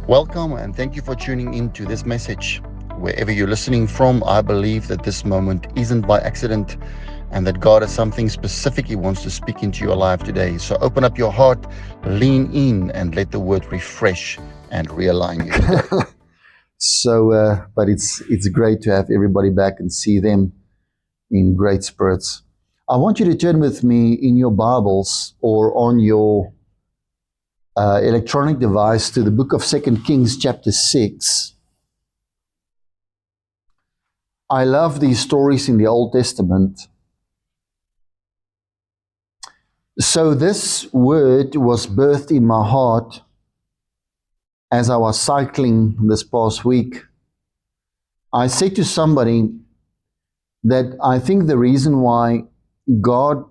Welcome and thank you for tuning in to this message. Wherever you're listening from, I believe that this moment isn't by accident and that God has something specific He wants to speak into your life today. So open up your heart, lean in, and let the word refresh and realign you today. But it's great to have everybody back and see them in great spirits. I want you to turn with me in your Bibles or on your electronic device to the book of 2 Kings chapter 6. I love these stories in the Old Testament. So this word was birthed in my heart as I was cycling this past week. I said to somebody that I think the reason why God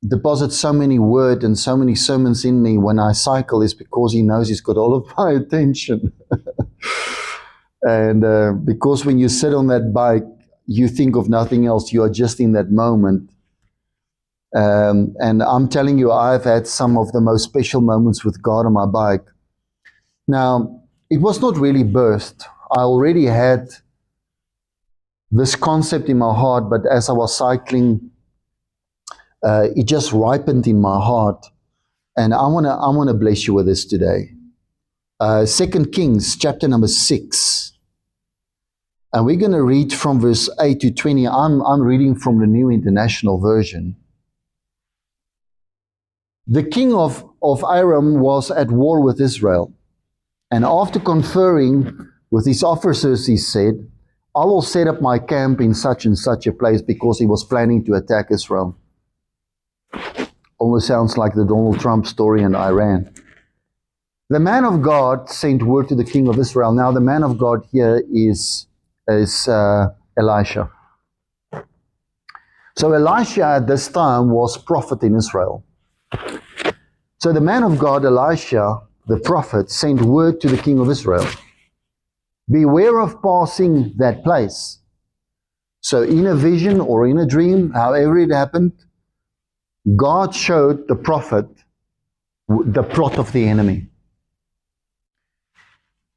deposits so many words and so many sermons in me when I cycle is because He knows He's got all of my attention. And because when you sit on that bike, you think of nothing else. You are just in that moment. And I'm telling you, I've had some of the most special moments with God on my bike. Now, it was not really birthed. I already had this concept in my heart, but as I was cycling, it just ripened in my heart. And I wanna bless you with this today. 2 Kings chapter number 6. And we're going to read from verse 8 to 20. I'm reading from the New International Version. The king of Aram was at war with Israel. And after conferring with his officers, he said, I will set up my camp in such and such a place, because he was planning to attack Israel. Almost sounds like the Donald Trump story in Iran. The man of God sent word to the king of Israel. Now, the man of God here is Elisha. So Elisha at this time was prophet in Israel. So the man of God, Elisha, the prophet, sent word to the king of Israel. Beware of passing that place. So in a vision or in a dream, however it happened, God showed the prophet the plot of the enemy.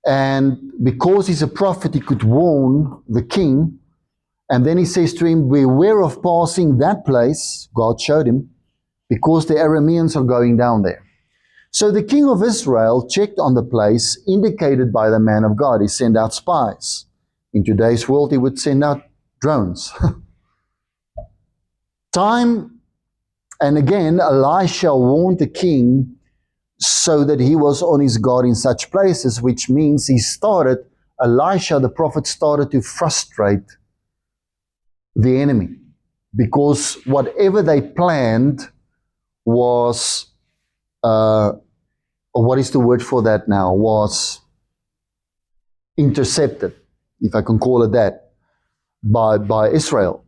And because he's a prophet, he could warn the king. And then he says to him, beware of passing that place, God showed him, because the Arameans are going down there. So the king of Israel checked on the place indicated by the man of God. He sent out spies. In today's world, he would send out drones. Time and again, Elisha warned the king so that he was on his guard in such places, which means Elisha, the prophet, started to frustrate the enemy, because whatever they planned was, what is the word for that now, was intercepted, if I can call it that, by Israel.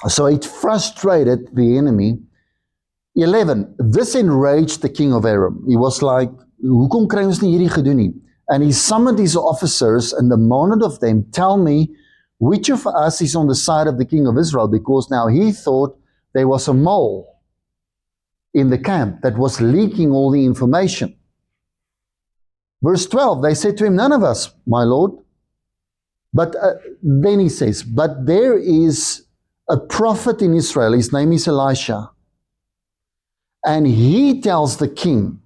So it frustrated the enemy. 11. This enraged the king of Aram. He was like, hoekom kry ons nie hierdie gedoen nie? And he summoned his officers and demanded of them, tell me which of us is on the side of the king of Israel, because now he thought there was a mole in the camp that was leaking all the information. Verse 12, they said to him, none of us, my lord. But then he says, but there is a prophet in Israel, his name is Elisha, and he tells the king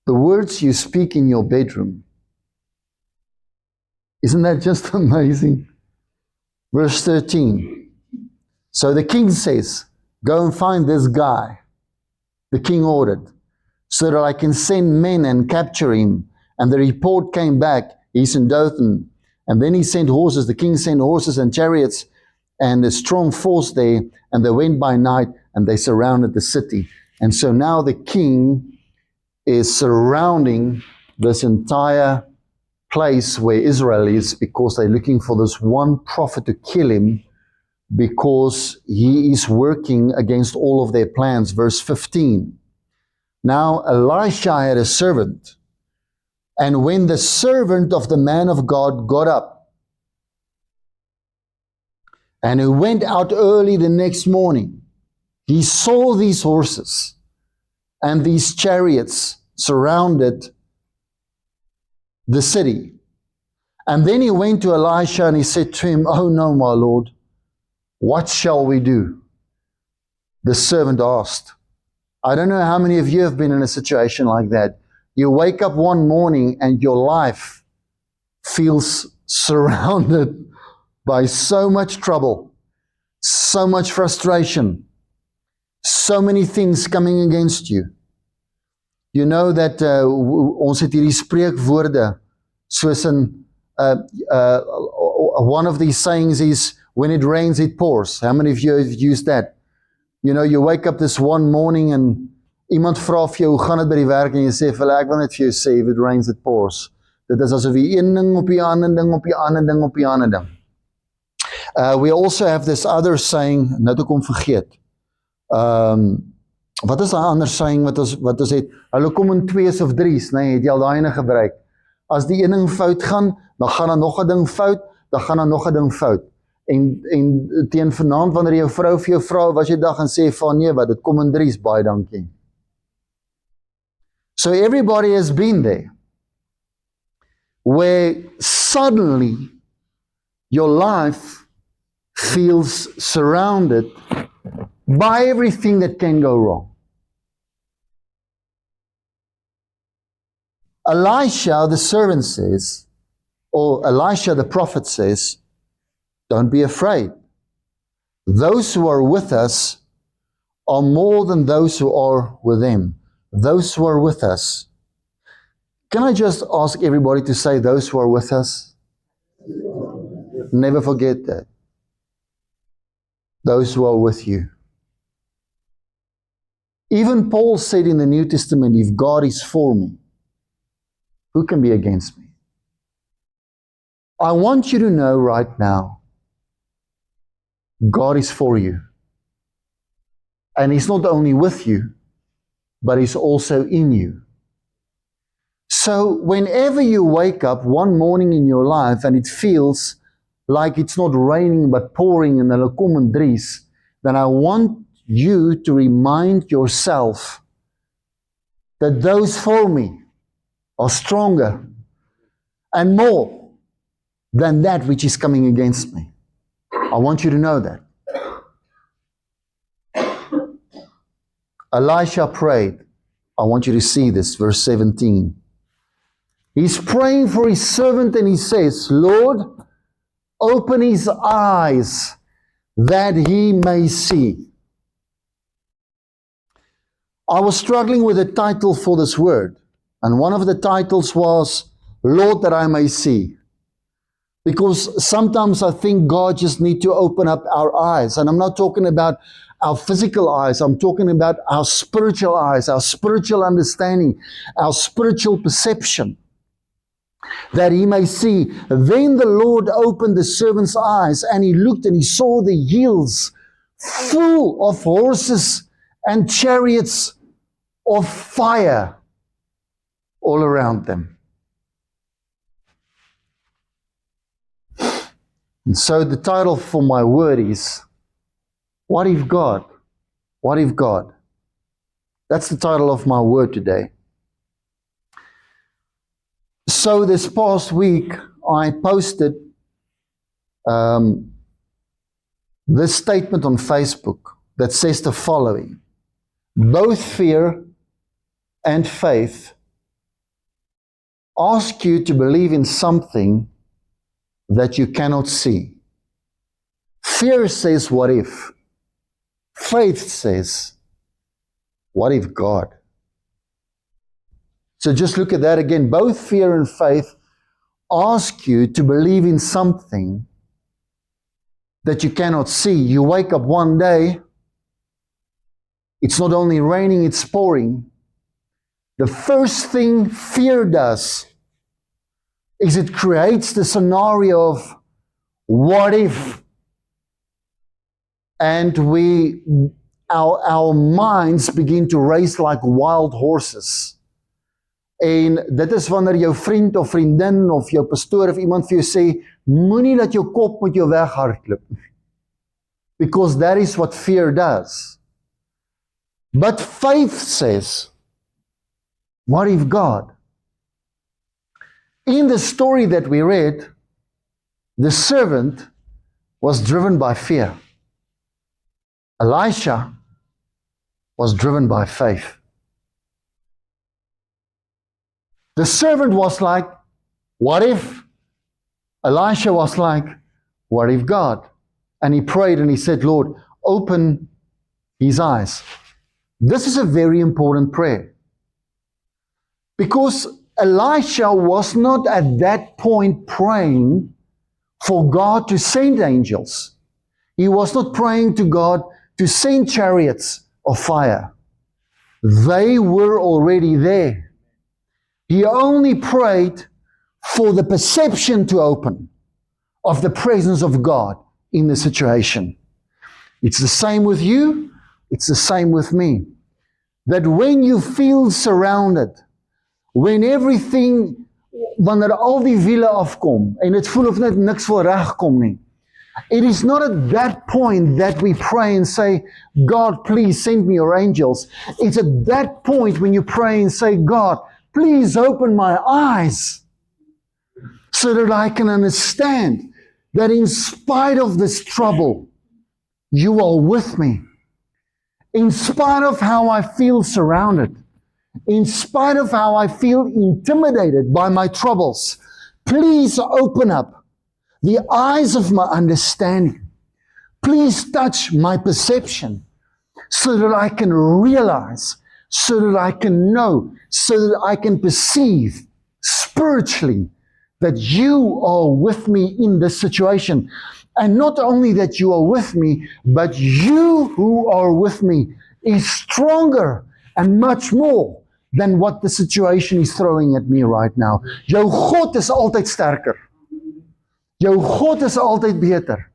the words you speak in your bedroom. Isn't that just amazing? Verse 13. So the king says, go and find this guy. The king ordered, so that I can send men and capture him. And the report came back, he's in Dothan. And then he sent horses. The king sent horses and chariots and a strong force there. And they went by night and they surrounded the city. And so now the king is surrounding this entire place where Israel is, because they're looking for this one prophet to kill him, because he is working against all of their plans. Verse 15. Now Elisha had a servant, and when the servant of the man of God got up, and he went out early the next morning, he saw these horses and these chariots surrounded the city. And then he went to Elisha and he said to him, "Oh no, my Lord, what shall we do?" The servant asked. I don't know how many of you have been in a situation like that. You wake up one morning and your life feels surrounded by so much trouble, so much frustration, so many things coming against you. You know that ons het hierdie spreekwoorde, soos in one of these sayings is, when it rains, it pours. How many of you have used that? You know, you wake up this one morning and iemand vra vir jou, hoe gaan dit by die werk, en jy sê, vir ek wil net vir jou sê, if it rains, it pours. Dit is asof jy een ding op die ander ding, op die ander ding, op die ander ding. We also have this other saying, nou het ek hom vergeet. Wat is die ander saying wat ons het? Hulle kom in 2's of 3's, nee, het jy al daai ene gebruik. As die een ding fout gaan, dan gaan daar nog 'n ding fout, dan gaan daar nog 'n ding fout. En teen vanaand, wanneer jou vrou vir jou vra, was jy dag en sê van nee, wat, dit kom in 3's, baie dankie. So everybody has been there, where suddenly your life feels surrounded by everything that can go wrong. Elisha, the servant says, or Elisha, the prophet says, don't be afraid. Those who are with us are more than those who are with them. Those who are with us. Can I just ask everybody to say those who are with us? Never forget that. Those who are with you. Even Paul said in the New Testament, if God is for me, who can be against me? I want you to know right now, God is for you. And He's not only with you, but He's also in you. So whenever you wake up one morning in your life and it feels like it's not raining but pouring in hulle kom in 3's, then I want you to remind yourself that those for me are stronger and more than that which is coming against me. I want you to know that. Elisha prayed. I want you to see this, verse 17. He's praying for his servant and he says, Lord, open his eyes that he may see. I was struggling with a title for this word, and one of the titles was, Lord, that I may see. Because sometimes I think God just needs to open up our eyes. And I'm not talking about our physical eyes. I'm talking about our spiritual eyes, our spiritual understanding, our spiritual perception, that he may see. Then the Lord opened the servant's eyes, and he looked and he saw the hills full of horses and chariots of fire all around them. And so the title for my word is, What if God? What if God? That's the title of my word today. So this past week, I posted this statement on Facebook that says the following: both fear and faith ask you to believe in something that you cannot see. Fear says, what if? Faith says, what if God? So just look at that again. Both fear and faith ask you to believe in something that you cannot see. You wake up one day, it's not only raining, it's pouring. The first thing fear does is it creates the scenario of what if? And our minds begin to race like wild horses. En dit is wanneer jou vriend of vriendin of jou pastoor of iemand vir jou sê, moenie dat jou kop met jou weghardloop. Because that is what fear does. But faith says, what if God? In the story that we read, the servant was driven by fear. Elisha was driven by faith. The servant was like, what if? Elisha was like, what if God? And he prayed and he said, Lord, open his eyes. This is a very important prayer. Because Elisha was not at that point praying for God to send angels. He was not praying to God to send chariots of fire. They were already there. He only prayed for the perception to open of the presence of God in the situation. It's the same with you. It's the same with me. That when you feel surrounded, when everything, wanneer al die wiele afkom, en het voel of net niks wil regkom nie, it is not at that point that we pray and say, God, please send me your angels. It's at that point when you pray and say, God, please open my eyes so that I can understand that in spite of this trouble, you are with me. In spite of how I feel surrounded, in spite of how I feel intimidated by my troubles, please open up the eyes of my understanding. Please touch my perception so that I can realize, so that I can know, so that I can perceive spiritually that you are with me in this situation. And not only that you are with me, but you who are with me is stronger and much more than what the situation is throwing at me right now. Jou God is altyd sterker. Jou God is altyd beter.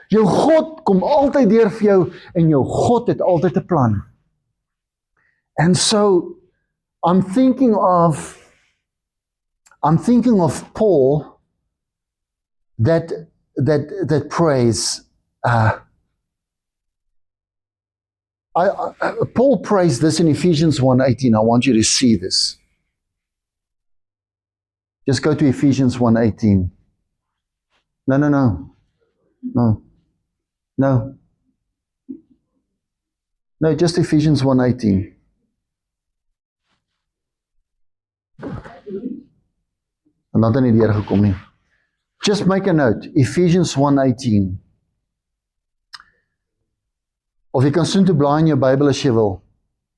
Jou God kom altyd deur vir jou en jou God het altyd 'n plan. And so I'm thinking of Paul that prays. Paul prays this in Ephesians 1:18. I want you to see this. Just go to Ephesians 1:18. No, just Ephesians 1:18. En dat het nie deurgekom nie. Just make a note, Ephesians 1:18. Of jy kan soon toe blaai in jou Bybel as jy wil.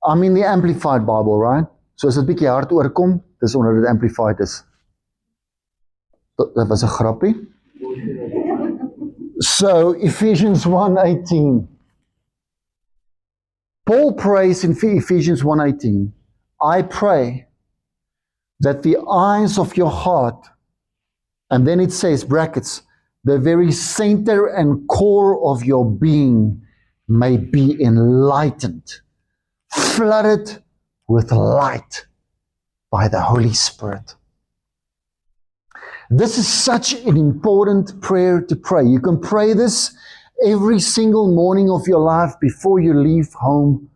I'm in the Amplified Bible, right? So as dit bietjie hard oorkom, dis onder dit Amplified is. Dat was 'n grappie. So, Ephesians 1:18. Paul prays in Ephesians 1:18, I pray that the eyes of your heart, and then it says, brackets, the very center and core of your being may be enlightened, flooded with light by the Holy Spirit. This is such an important prayer to pray. You can pray this every single morning of your life before you leave home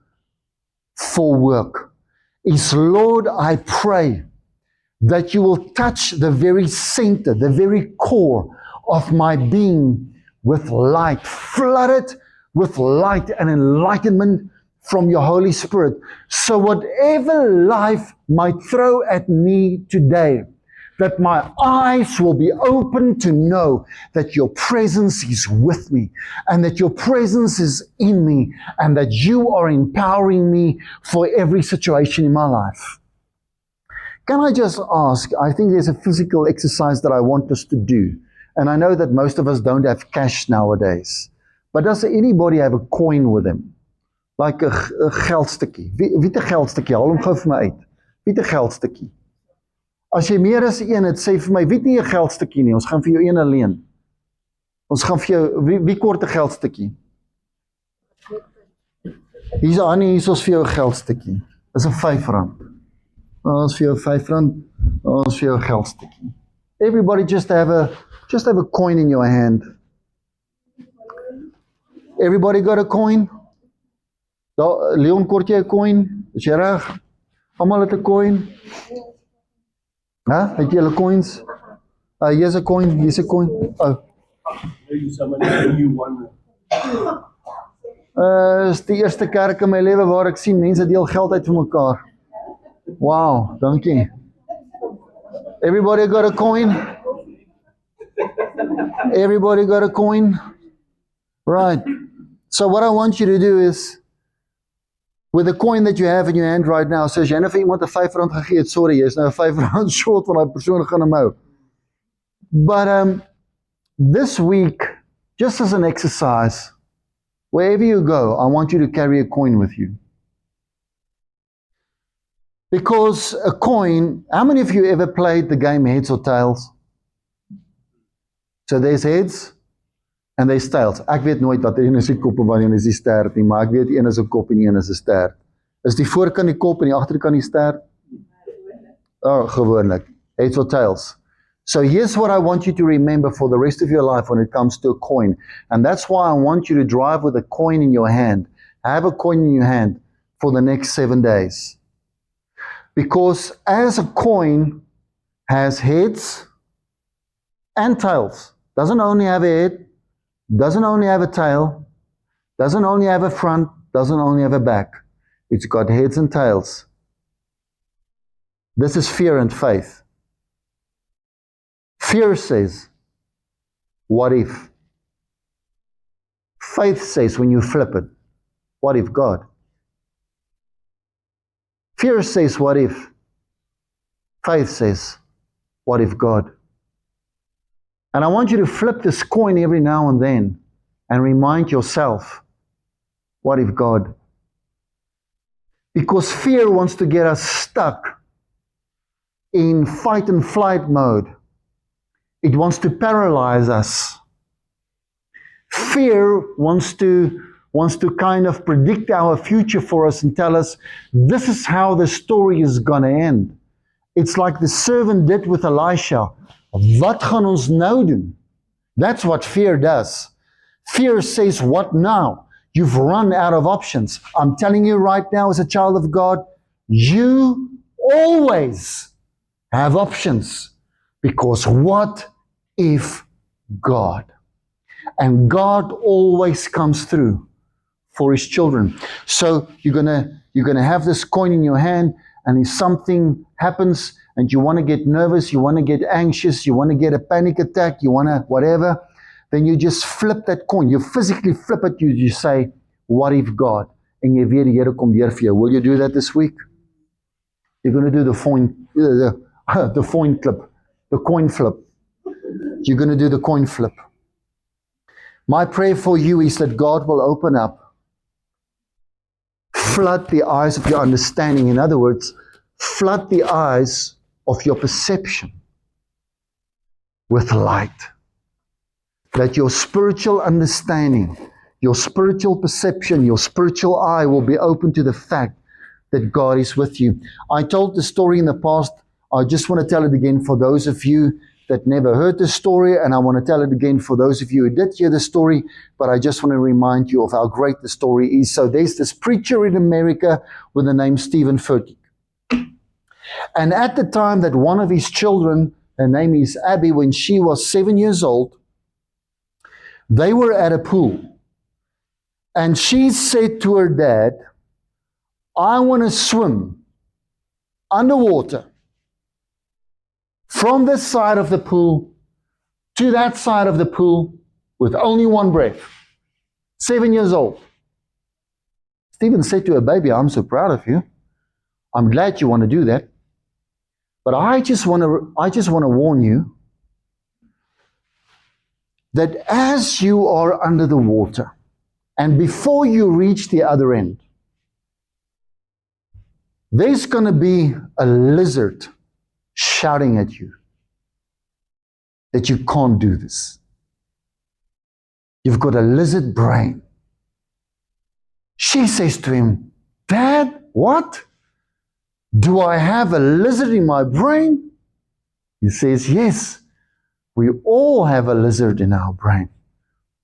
for work. Is, Lord, I pray that you will touch the very center, the very core of my being with light, flooded with light and enlightenment from your Holy Spirit. So whatever life might throw at me today, that my eyes will be open to know that your presence is with me and that your presence is in me and that you are empowering me for every situation in my life. Can I just ask, I think there's a physical exercise that I want us to do. And I know that most of us don't have cash nowadays. But does anybody have a coin with them? Like a geldstukkie. Wie het 'n geldstukkie? Haal hom gou vir my uit. Wie het 'n geldstukkie? As jy meer as een het, sê vir my, wie het nie 'n geldstukkie nie? Ons gaan vir jou een alleen. Ons gaan vir jou, wie kort 'n geldstukkie? Hier's Annie, hier is vir jou 'n geldstukkie. Dis 'n R5. Ons vir jou R5, ons vir jou 'n geldstukkie. Everybody just have a coin in your hand. Everybody got a coin? Leon, kort jy 'n coin? Is jy reg? Almal het 'n coin? Het julle coins? Here's a coin, here's a coin. Oh. Maybe somebody gave you one. Is die eerste kerk in my lewe waar ek sien mense deel geld uit vir mekaar. Wow, dankie. Everybody got a coin? Everybody got a coin? Right. So what I want you to do is, with the coin that you have in your hand right now, says jy nou vir iemand 'n R5 gegee het, sorry, jy is nou 'n R5 short van daai persoon gaan hom hou. But this week, just as an exercise, wherever you go, I want you to carry a coin with you. Because a coin, how many of you ever played the game heads or tails? So there's heads and there's tails. Ek weet nooit wat een is die kop en wat een is die stert nie, maar ek weet een is 'n kop en een is 'n stert. Is die voorkant die kop en die agterkant die stert? Oh, gewoonlik. Heads or tails. So here's what I want you to remember for the rest of your life when it comes to a coin. And that's why I want you to drive with a coin in your hand. Have a coin in your hand for the next 7 days. Because as a coin has heads and tails, doesn't only have a head, doesn't only have a tail, doesn't only have a front, doesn't only have a back. It's got heads and tails. This is fear and faith. Fear says, what if? Faith says, when you flip it, what if God? Fear says, what if? Faith says, what if God? And I want you to flip this coin every now and then and remind yourself, what if God? Because fear wants to get us stuck in fight and flight mode. It wants to paralyze us. Fear wants to kind of predict our future for us and tell us, this is how the story is going to end. It's like the servant did with Elisha. Wat gaan ons nou doen? That's what fear does. Fear says, what now? You've run out of options. I'm telling you right now, as a child of God, you always have options. Because what if God? And God always comes through for His children. So you're gonna have this coin in your hand, and if something happens and you want to get nervous, you want to get anxious, you want to get a panic attack, you want to whatever, then you just flip that coin. You physically flip it. You say, what if God? En jy weet die Here kom deur vir jou. Will you do that this week? You're going to do the coin flip. You're going to do the coin flip. My prayer for you is that God will open up, flood the eyes of your understanding. In other words, flood the eyes of your perception with light. That your spiritual understanding, your spiritual perception, your spiritual eye will be open to the fact that God is with you. I told the story in the past. I just want to tell it again for those of you that never heard the story, and I want to tell it again for those of you who did hear the story, but I just want to remind you of how great the story is. So there's this preacher in America with the name Stephen Furtick. And at the time that one of his children, her name is Abby, when she was 7 years old, they were at a pool. And she said to her dad, I want to swim underwater from this side of the pool to that side of the pool with only one breath. 7 years old. Stephen said to her, baby, I'm so proud of you. I'm glad you want to do that. But I just want to warn you that as you are under the water and before you reach the other end, there's going to be a lizard shouting at you that you can't do this. You've got a lizard brain. She says to him, Dad, what? Do I have a lizard in my brain? He says, yes, we all have a lizard in our brain.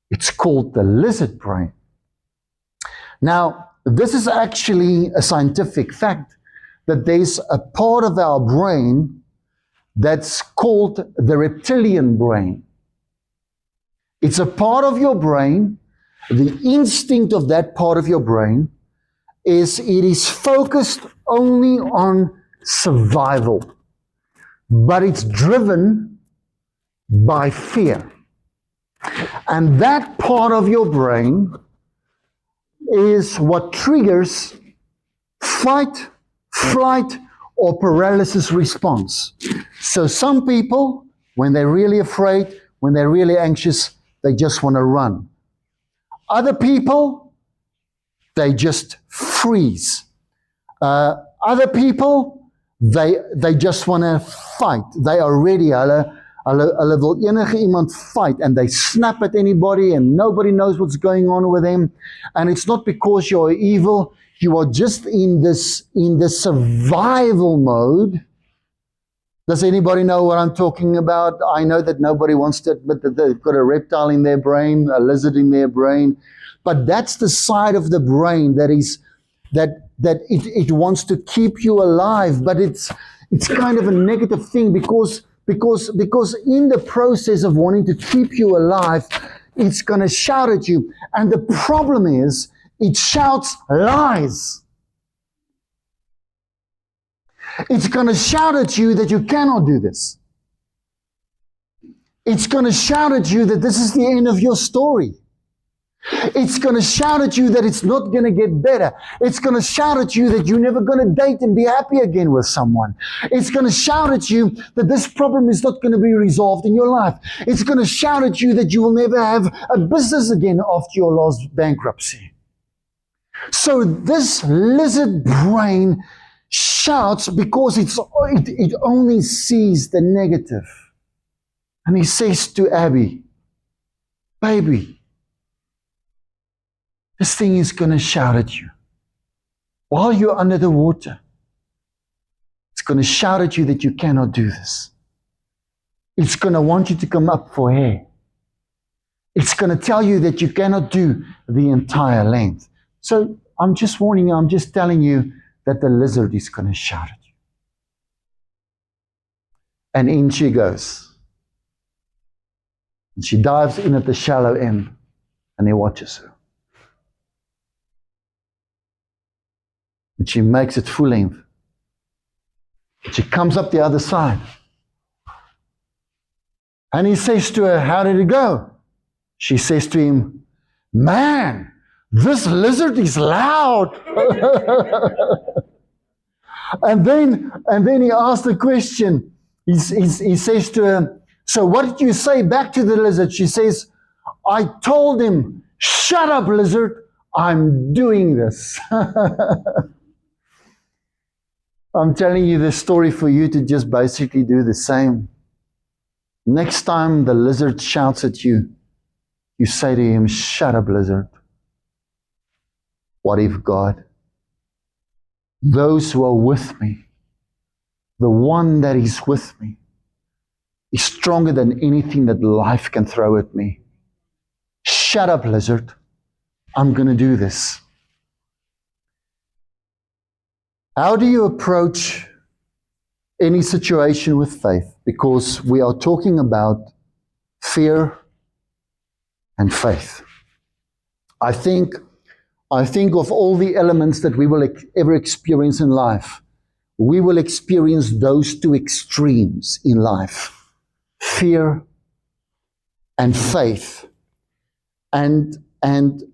It's called the lizard brain. Now, this is actually a scientific fact that there's a part of our brain that's called the reptilian brain. It's a part of your brain. The instinct of that part of your brain is it is focused only on survival, but it's driven by fear. And that part of your brain is what triggers fight, flight, or paralysis response. So some people, when they're really afraid, when they're really anxious, they just want to run. Other people, they just freeze. Other people, they just want to fight. They are ready. Hulle wil enige iemand fight, and they snap at anybody, and nobody knows what's going on with them. And it's not because you're evil. You are just in this survival mode. Does anybody know what I'm talking about? I know that nobody wants to admit that they've got a reptile in their brain, a lizard in their brain. But that's the side of the brain that it wants to keep you alive. But it's kind of a negative thing because in the process of wanting to keep you alive, it's going to shout at you. And the problem is, it shouts lies. It's going to shout at you that you cannot do this. It's going to shout at you that this is the end of your story. It's going to shout at you that it's not going to get better. It's going to shout at you that you're never going to date and be happy again with someone. It's going to shout at you that this problem is not going to be resolved in your life. It's going to shout at you that you will never have a business again after your last bankruptcy. So this lizard brain shouts because it only sees the negative. And he says to Abby, baby, this thing is going to shout at you. While you're under the water, it's going to shout at you that you cannot do this. It's going to want you to come up for air. It's going to tell you that you cannot do the entire length. So I'm just warning you, I'm just telling you that the lizard is going to shout at you. And in she goes. And she dives in at the shallow end, and he watches her. And she makes it full length. She comes up the other side. And he says to her, how did it go? She says to him, man, this lizard is loud. and then he asked the question. He says to her, so what did you say back to the lizard? She says, I told him, shut up, lizard. I'm doing this. I'm telling you this story for you to just basically do the same. Next time the lizard shouts at you, you say to him, shut up, lizard. What if God? Those who are with me, the one that is with me, is stronger than anything that life can throw at me. Shut up, lizard. I'm going to do this. How do you approach any situation with faith? Because we are talking about fear and faith. I think of all the elements that we will ever experience in life, we will experience those two extremes in life, fear and faith. And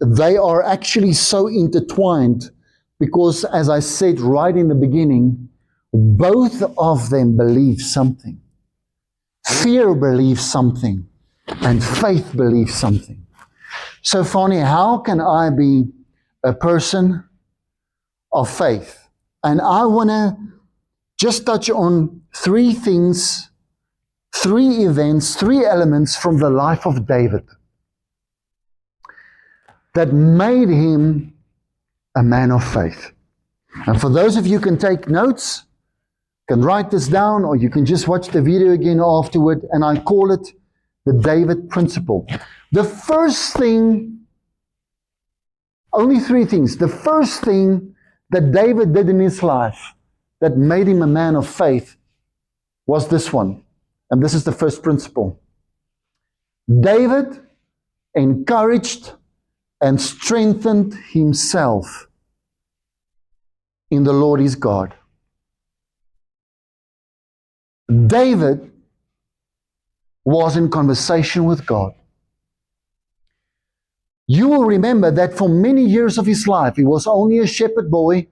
they are actually so intertwined because, as I said right in the beginning, both of them believe something. Fear believes something, and faith believes something. So, Fani, how can I be a person of faith? And I want to just touch on three things, three events, three elements from the life of David that made him a man of faith. And for those of you who can take notes, can write this down, or you can just watch the video again afterward, and I call it the David principle. The first thing, only three things. The first thing that David did in his life that made him a man of faith was this one. And this is the first principle. David encouraged and strengthened himself in the Lord his God. David was in conversation with God. You will remember that for many years of his life, he was only a shepherd boy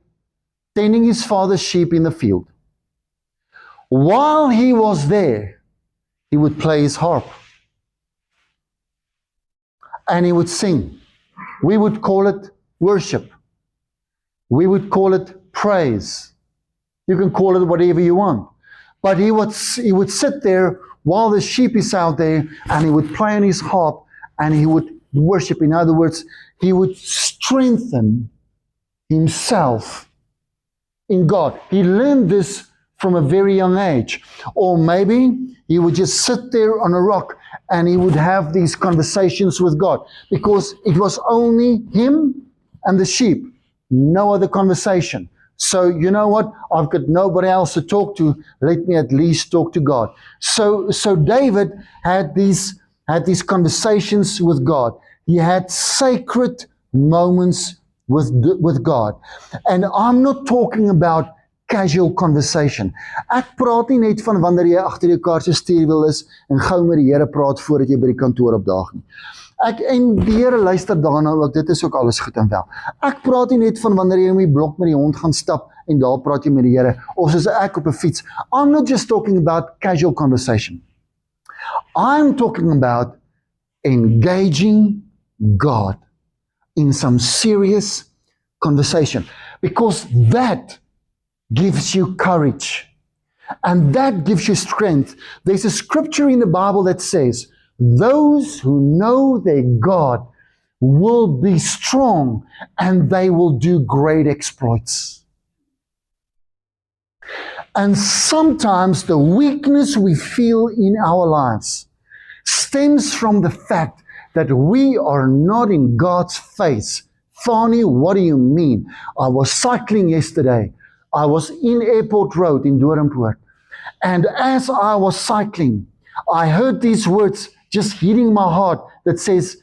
tending his father's sheep in the field. While he was there, he would play his harp and he would sing. We would call it worship. We would call it praise. You can call it whatever you want. But he would sit there while the sheep is out there, and he would play on his harp and he would worship. In other words, he would strengthen himself in God. He learned this from a very young age. Or maybe he would just sit there on a rock and he would have these conversations with God, because it was only him and the sheep, no other conversation. So you know what? I've got nobody else to talk to. Let me at least talk to God. So David had these conversations with God. He had sacred moments with God. And I'm not talking about casual conversation. Ek praat nie net van wanneer jy agter jou kar se stuurwiel is en gou met die Here praat voordat jy by die kantoor opdaag nie. En die Here luister daarna ook, dit is ook alles goed en wel. Ek praat nie net van wanneer jy in die blok met die hond gaan stap en daar praat jy met die Here, of soos ek op 'n fiets. I'm not just talking about casual conversation. I'm talking about engaging God in some serious conversation, because that gives you courage and that gives you strength. There's a scripture in the Bible that says, those who know their God will be strong and they will do great exploits. And sometimes the weakness we feel in our lives stems from the fact that we are not in God's face. Fani, what do you mean? I was cycling yesterday. I was in Airport Road in Doornpoort. And as I was cycling, I heard these words just hitting my heart that says,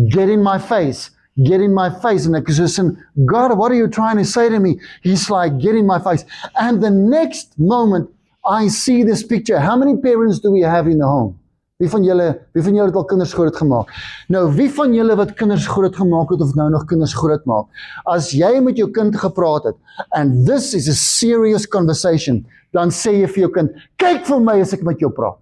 get in my face, get in my face. And I said, God, what are you trying to say to me? He's like, get in my face. And the next moment, I see this picture. How many parents do we have in the home? Wie van julle het al kinders groot gemaak? Nou, wie van julle wat kinders groot gemaak het of nou nog kinders groot maak? As jy met jou kind gepraat het, and this is a serious conversation, dan sê jy vir jou kind, kyk vir my as ek met jou praat.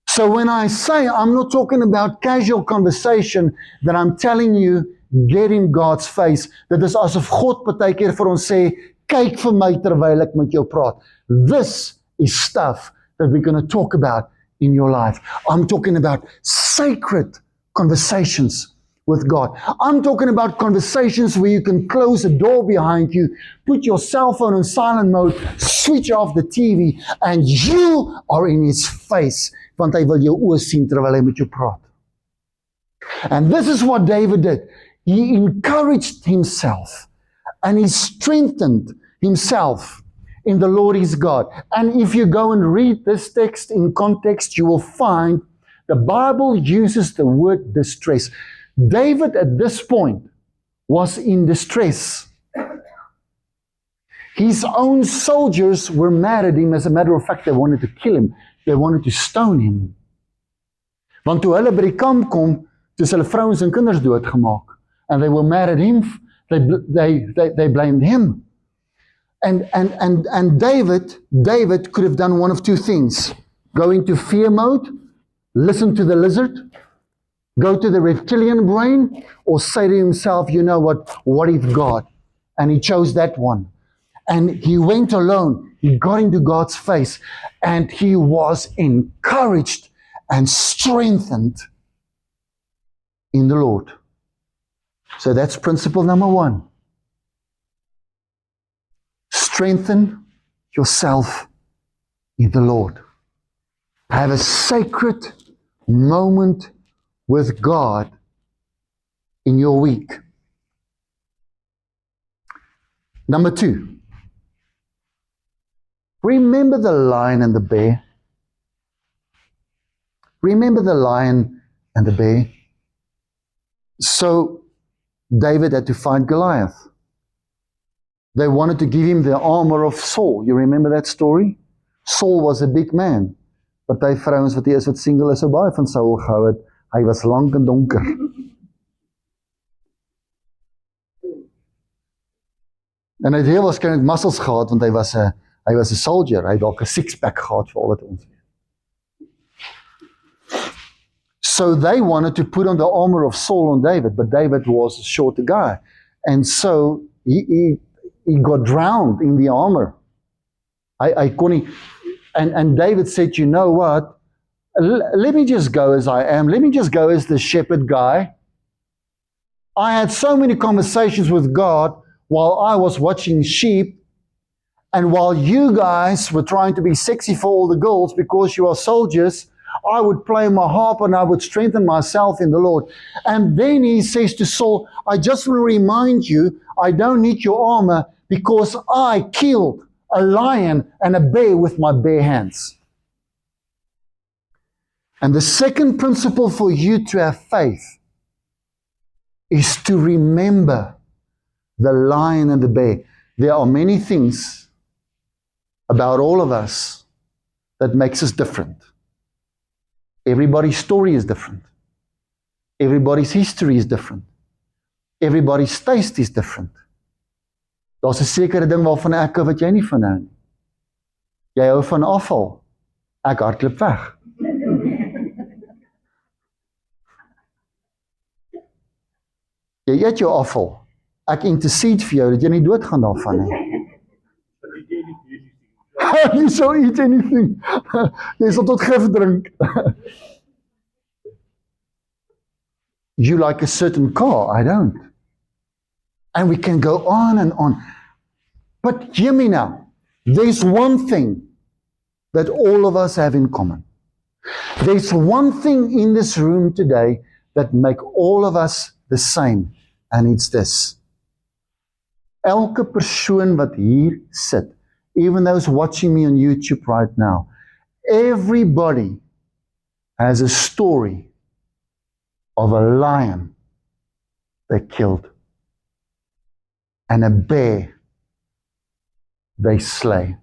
So when I say, I'm not talking about casual conversation, that I'm telling you, get in God's face. Dit is asof God partykeer vir ons sê, kyk vir my terwyl ek met jou praat. This is stuff that we're going to talk about in your life. I'm talking about sacred conversations with God. I'm talking about conversations where you can close the door behind you, put your cell phone on silent mode, switch off the TV, and you are in His face, want hy wil jou oë sien terwyl hy met jou praat. And this is what David did. He encouraged himself and he strengthened himself in the Lord his God. And if you go and read this text in context, you will find the Bible uses the word distress. David at this point was in distress. His own soldiers were mad at him. As a matter of fact, they wanted to kill him. They wanted to stone him. Want toe hulle by die kamp kom, toe is hulle vrouens en kinders doodgemaak. And they were mad at him. They blamed him. And David could have done one of two things. Go into fear mode, listen to the lizard, go to the reptilian brain, or say to himself, you know what if God? And he chose that one. And he went alone. He got into God's face and he was encouraged and strengthened in the Lord. So that's principle number one. Strengthen yourself in the Lord. Have a sacred moment with God in your week. Number 2. Remember the lion and the bear? Remember the lion and the bear? So David had to fight Goliath. They wanted to give him the armor of Saul. You remember that story? Saul was a big man. Party vrouens wat wat single is, so baie van Saul gehou het. Hy was lank en donker. En hy het heel waarskynlik muscles gehad, want hy was 'n soldier. Hy het dalk 'n six-pack gehad vir al wat ons weet. So they wanted to put on the armor of Saul on David, but David was a shorter guy. And so he got drowned in the armor. And David said, you know what? Let me just go as I am. Let me just go as the shepherd guy. I had so many conversations with God while I was watching sheep, and while you guys were trying to be sexy for all the girls because you are soldiers, I would play my harp and I would strengthen myself in the Lord. And then he says to Saul, I just want to remind you, I don't need your armor because I killed a lion and a bear with my bare hands. And the second principle for you to have faith is to remember the lion and the bear. There are many things about all of us that makes us different. Everybody's story is different. Everybody's history is different. Everybody's taste is different. Daar's 'n sekere ding waarvan ek wat jy nie van hou nie. Jy hou van afval. Ek hardloop weg. Jy eet jou afval. Ek intercede vir jou dat jy nie doodgaan daarvan nie. You shall eat anything. Jy sal tot gif drink. You like a certain car, I don't. And we can go on and on. But hear me now. There's one thing that all of us have in common. There's one thing in this room today that make all of us the same. And it's this. Elke persoon wat hier sit, even those watching me on YouTube right now, everybody has a story of a lion they killed and a bear they slay.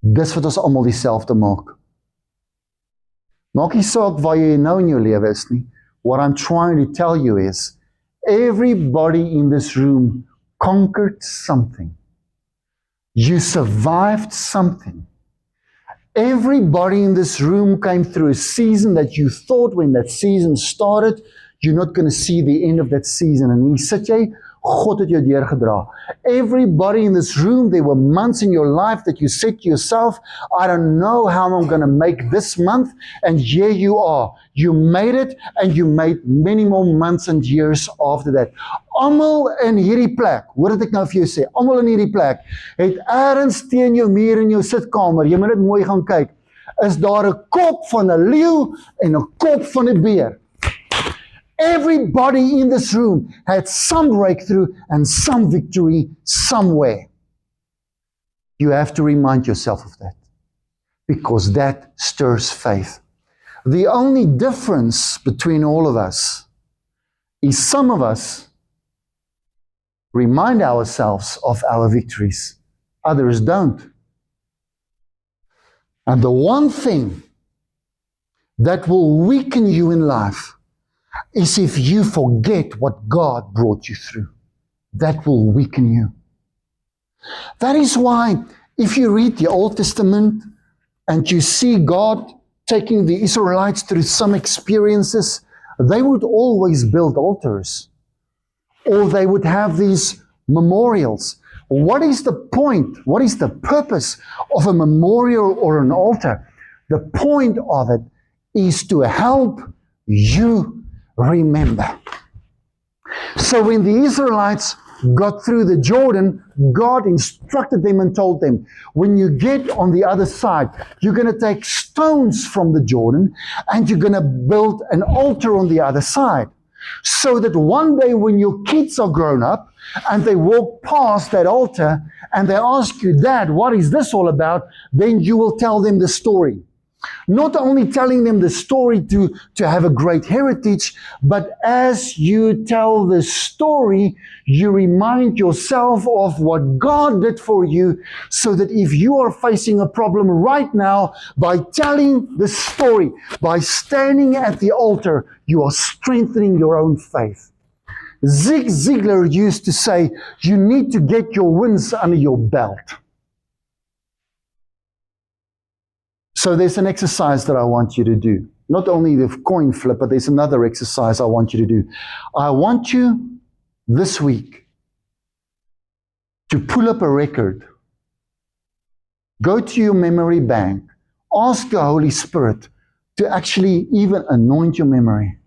Dis wat ons almal dieselfde maak. Maak nie saak waar jy nou in jou lewe is nie. What I'm trying to tell you is, everybody in this room conquered something. You survived something. Everybody in this room came through a season that you thought when that season started, you're not going to see the end of that season. En hier sit jy, God het jou deurgedra. Everybody in this room, there were months in your life that you said to yourself, I don't know how I'm going to make this month. And here you are. You made it, and you made many more months and years after that. Almal in hierdie plek, hoor wat ek nou vir jou sê, almal in hierdie plek, het ergens teen jou muur in jou sitkamer, jy moet dit mooi gaan kyk, is daar 'n kop van 'n leeu en 'n kop van 'n beer. Everybody in this room had some breakthrough and some victory somewhere. You have to remind yourself of that, because that stirs faith. The only difference between all of us is some of us remind ourselves of our victories, others don't. And the one thing that will weaken you in life is if you forget what God brought you through. That will weaken you. That is why if you read the Old Testament and you see God taking the Israelites through some experiences, they would always build altars, or they would have these memorials. What is the point? What is the purpose of a memorial or an altar? The point of it is to help you remember. So when the Israelites got through the Jordan, God instructed them and told them, when you get on the other side, you're going to take stones from the Jordan and you're going to build an altar on the other side. So that one day when your kids are grown up and they walk past that altar and they ask you, Dad, what is this all about? Then you will tell them the story. Not only telling them the story to have a great heritage, but as you tell the story, you remind yourself of what God did for you, so that if you are facing a problem right now, by telling the story, by standing at the altar, you are strengthening your own faith. Zig Ziglar used to say, you need to get your wins under your belt. So there's an exercise that I want you to do. Not only the coin flip, but there's another exercise I want you to do. I want you this week to pull up a record. Go to your memory bank. Ask the Holy Spirit to actually even anoint your memory.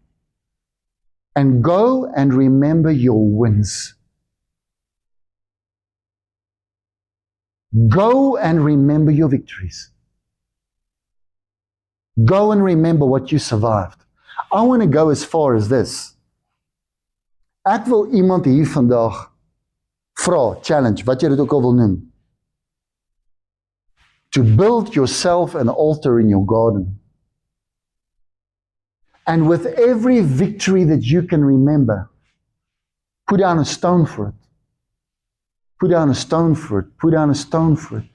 And go and remember your wins. Go and remember your victories. Go and remember what you survived. I want to go as far as this. Ek wil iemand hier vandag vra, challenge, wat jy dit ook al wil noem. To build yourself an altar in your garden. And with every victory that you can remember, put down a stone for it. Put down a stone for it. Put down a stone for it.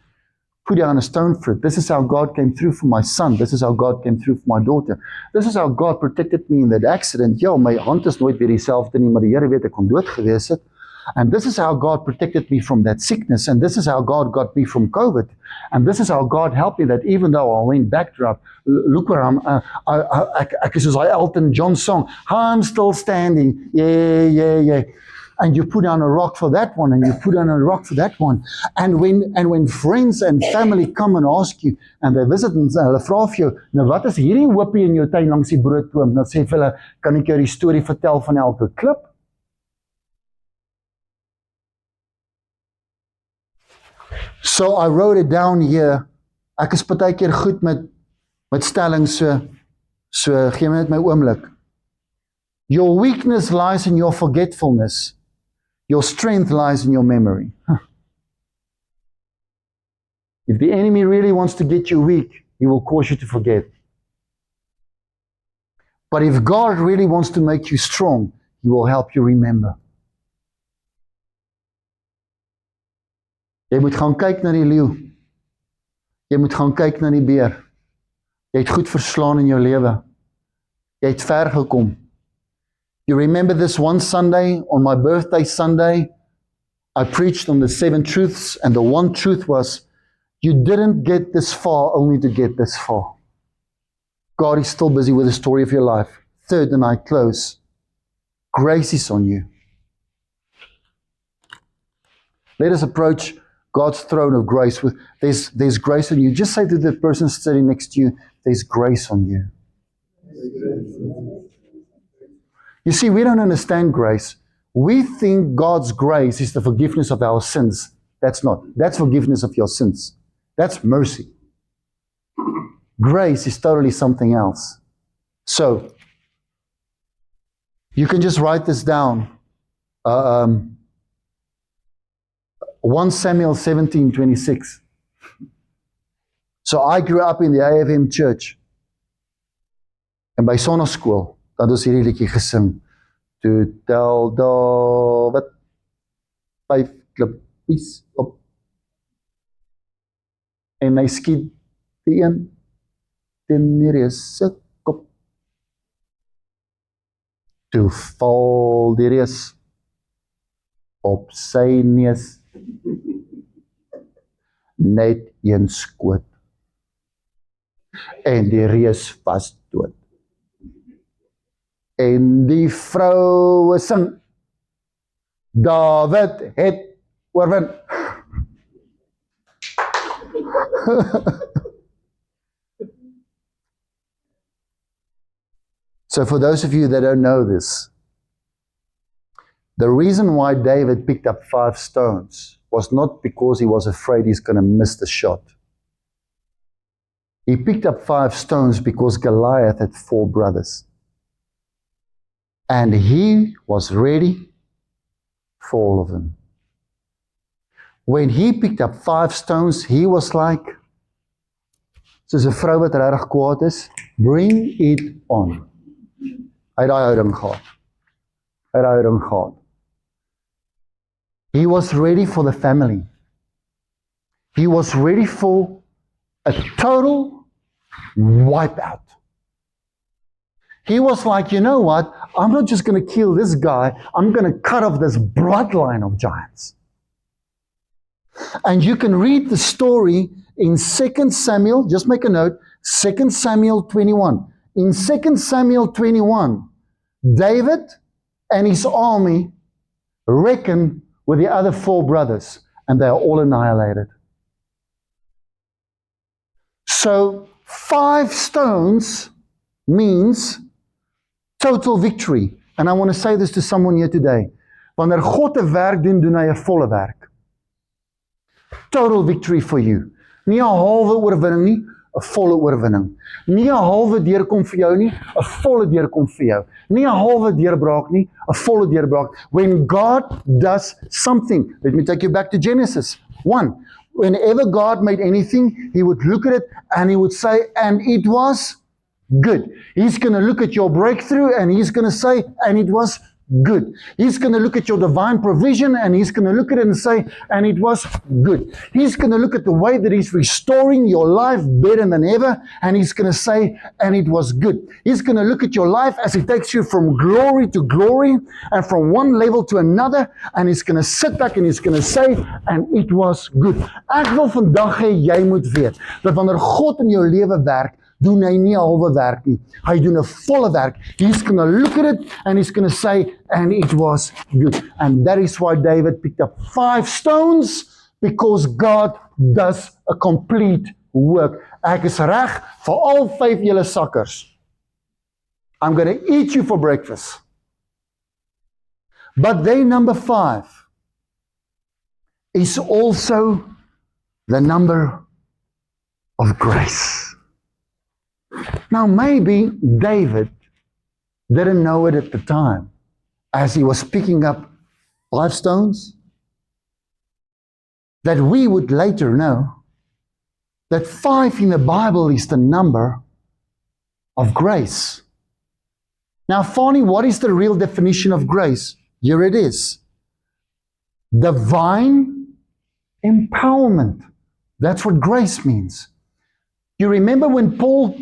Put down a stone for it. This is how God came through for my son. This is how God came through for my daughter. This is how God protected me in that accident. Ja, my hand is nooit weer dieselfde nie, maar die Here weet ek kon dood gewees het. And this is how God protected me from that sickness. And this is how God got me from COVID. And this is how God helped me that even though I went bankrupt, look where ek is soos hy Elton John song, I'm still standing. Yeah. And you put down a rock for that one, and you put down a rock for that one. And when friends and family come and ask you, and they visit and hulle vra vir jou, nou wat is hierdie hoopie in jou tuin langs die broodboom? Dan sê vir hulle, kan ek jou die storie vertel van elke klip? So I wrote it down here. Ek is partykeer goed met stellings, so gee my net my oomblik. Your weakness lies in your forgetfulness. Your strength lies in your memory. If the enemy really wants to get you weak, he will cause you to forget. But if God really wants to make you strong, he will help you remember. Jy moet gaan kyk na die leeu. Jy moet gaan kyk na die beer. Jy het goed verslaan in jou lewe. Jy het ver gekom. You remember this one Sunday, on my birthday Sunday, I preached on the 7 truths, and the one truth was, you didn't get this far only to get this far. God is still busy with the story of your life. Third, and I close. Grace is on you. Let us approach God's throne of grace with, there's grace on you. Just say to the person sitting next to you, there's grace on you. You see, we don't understand grace. We think God's grace is the forgiveness of our sins. That's not. That's forgiveness of your sins. That's mercy. Grace is totally something else. So, you can just write this down. 1 Samuel 17:26. So I grew up in the AFM church. En by sonnaskool, dat ons hierdie liedjie gesing. To tel Dawid 5 klippies op. En hy skiet die een teen die reus se kop. Toe val die reus op sy neus. Net een skoot. En die reus was dood. En die vroue sing, Dawid het oorwin. So for those of you that don't know this, the reason why David picked up 5 stones was not because he was afraid he's going to miss the shot. He picked up 5 stones because Goliath had 4 brothers. And he was ready for all of them. When he picked up 5 stones, he was like, soos 'n vrou wat regtig kwaad is, bring it on. Hy het daai houding gehad. He was ready for the family. He was ready for a total wipeout. He was like, you know what? I'm not just going to kill this guy. I'm going to cut off this bloodline of giants. And you can read the story in 2 Samuel, just make a note, 2 Samuel 21. In 2 Samuel 21, David and his army reckon with the other 4 brothers, and they are all annihilated. So 5 stones means total victory. And I want to say this to someone here today. Wanneer God 'n werk doen, doen hy 'n volle werk. Total victory for you. Nie 'n halwe oorwinning nie, 'n volle oorwinning. Nie 'n halwe deurkom vir jou nie, 'n volle deurkom vir jou. Nie 'n halwe deurbraak nie, 'n volle deurbraak. When God does something, let me take you back to Genesis 1. Whenever God made anything, He would look at it and He would say, and it was good. He's going to look at your breakthrough and He's going to say, and it was good. He's going to look at your divine provision and He's going to look at it and say, and it was good. He's going to look at the way that He's restoring your life better than ever, and He's going to say, and it was good. He's going to look at your life as He takes you from glory to glory and from one level to another, and He's going to sit back and He's going to say, and it was good. Ek wil vandag hê jy moet weet dat wanneer God in jou lewe werk, doen hy nie 'n halwe werk nie. Hy doen 'n volle werk. He's going to look at it and He's going to say, and it was good. And that is why David picked up 5 stones, because God does a complete work. Ek is reg vir al 5 julle sakkers. I'm going to eat you for breakfast. But then number 5 is also the number of grace. Now, maybe David didn't know it at the time as he was picking up 5 stones, that we would later know that 5 in the Bible is the number of grace. Now, Fani, what is the real definition of grace? Here it is. Divine empowerment. That's what grace means. You remember when Paul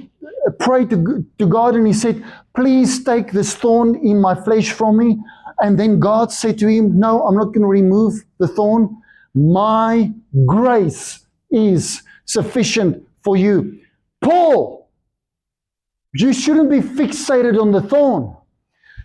prayed to God and he said, please take this thorn in my flesh from me. And then God said to him, no, I'm not going to remove the thorn. My grace is sufficient for you. Paul, you shouldn't be fixated on the thorn.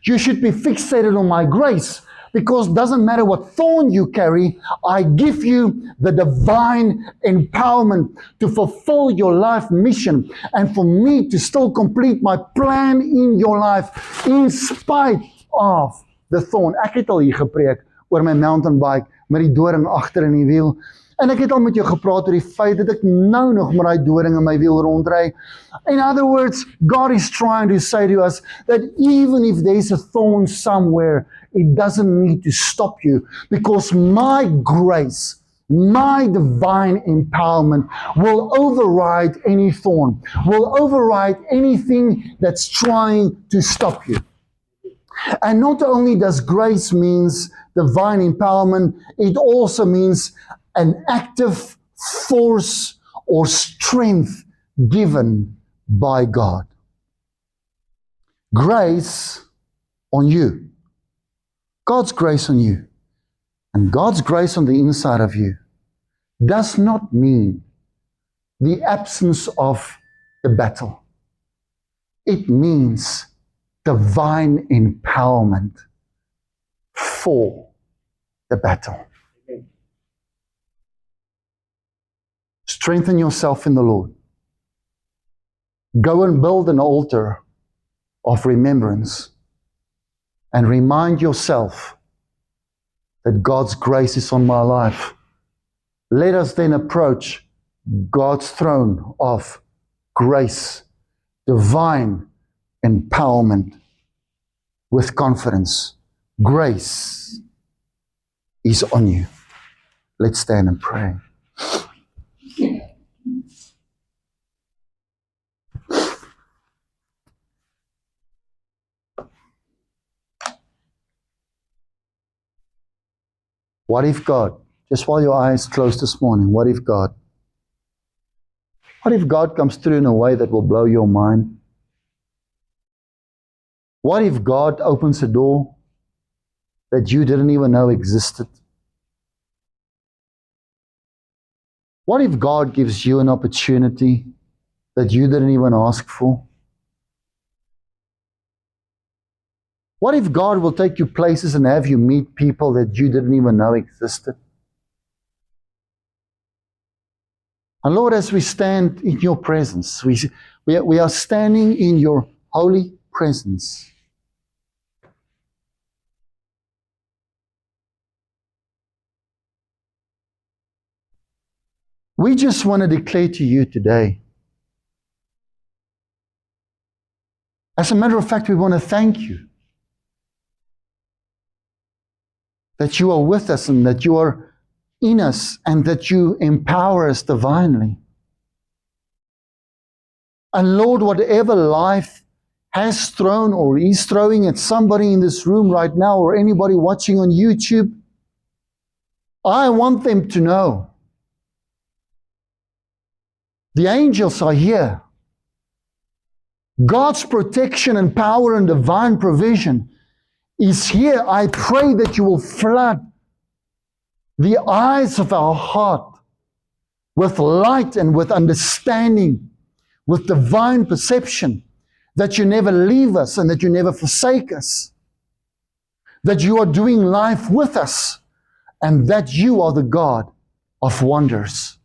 You should be fixated on my grace. Because it doesn't matter what thorn you carry, I give you the divine empowerment to fulfill your life mission and for me to still complete my plan in your life in spite of the thorn. Ek het al hier gepreek oor my mountain bike met die doring agter in die wiel. En ek het al met jou gepraat oor die feit dat ek nou nog met daai doring in my wiel rondry. In other words, God is trying to say to us that even if there's a thorn somewhere, it doesn't need to stop you, because my grace, my divine empowerment will override any thorn, will override anything that's trying to stop you. And not only does grace means divine empowerment, it also means an active force or strength given by God. Grace on you. God's grace on you and God's grace on the inside of you does not mean the absence of the battle. It means divine empowerment for the battle. Strengthen yourself in the Lord. Go and build an altar of remembrance and remind yourself that God's grace is on my life. Let us then approach God's throne of grace, divine empowerment with confidence. Grace is on you. Let's stand and pray. What if God, just while your eyes closed this morning, what if God comes through in a way that will blow your mind? What if God opens a door that you didn't even know existed? What if God gives you an opportunity that you didn't even ask for? What if God will take you places and have you meet people that you didn't even know existed? And Lord, as we stand in your presence, we are standing in your holy presence. We just want to declare to you today. As a matter of fact, we want to thank you that you are with us and that you are in us and that you empower us divinely. And Lord, whatever life has thrown or is throwing at somebody in this room right now or anybody watching on YouTube, I want them to know the angels are here. God's protection and power and divine provision is here. I pray that you will flood the eyes of our heart with light and with understanding, with divine perception, that you never leave us and that you never forsake us, that you are doing life with us, and that you are the God of wonders.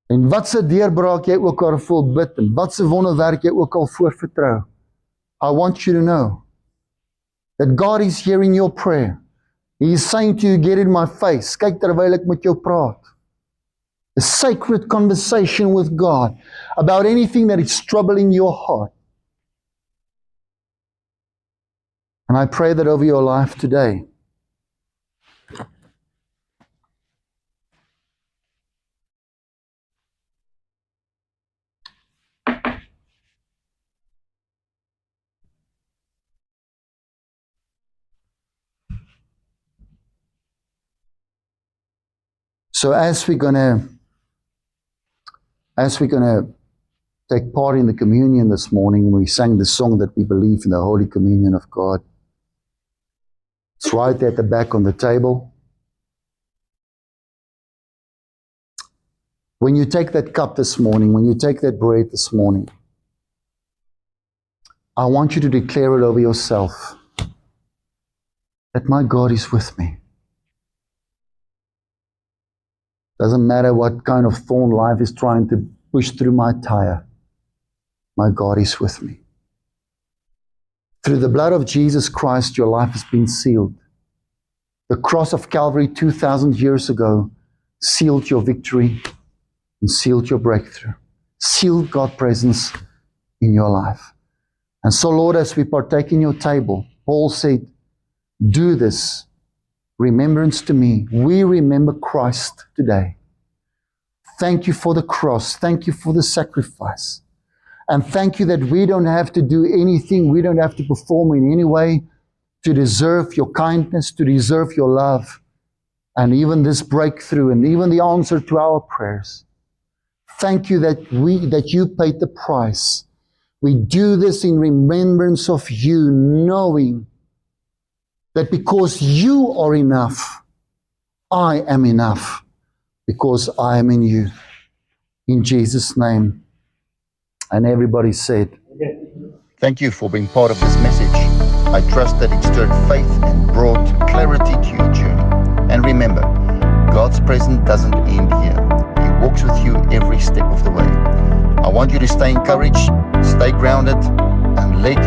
En wat se deurbraak jy ook al vol bid en wat se wonderwerk jy ook al voor vertrou, I want you to know that God is hearing your prayer. He is saying to you, get in my face. Kyk terwyl ek met jou praat. A sacred conversation with God about anything that is troubling your heart. And I pray that over your life today. So as we're gonna take part in the communion this morning, we sang the song that we believe in the Holy Communion of God. It's right there at the back on the table. When you take that cup this morning, when you take that bread this morning, I want you to declare it over yourself that my God is with me. Doesn't matter what kind of thorn life is trying to push through my tire. My God is with me. Through the blood of Jesus Christ, your life has been sealed. The cross of Calvary 2,000 years ago sealed your victory and sealed your breakthrough. Sealed God's presence in your life. And so, Lord, as we partake in your table, Paul said, do this remembrance to me. We remember Christ today. Thank you for the cross. Thank you for the sacrifice. And thank you that we don't have to do anything. We don't have to perform in any way to deserve your kindness, to deserve your love, and even this breakthrough and even the answer to our prayers. Thank you that you paid the price. We do this in remembrance of you, knowing that because you are enough, I am enough, because I am in you. In Jesus' name. And everybody said, Thank you for being part of this message. I trust that it stirred faith and brought clarity to your journey. And remember, God's presence doesn't end here. He walks with you every step of the way. I want you to stay encouraged, stay grounded, and let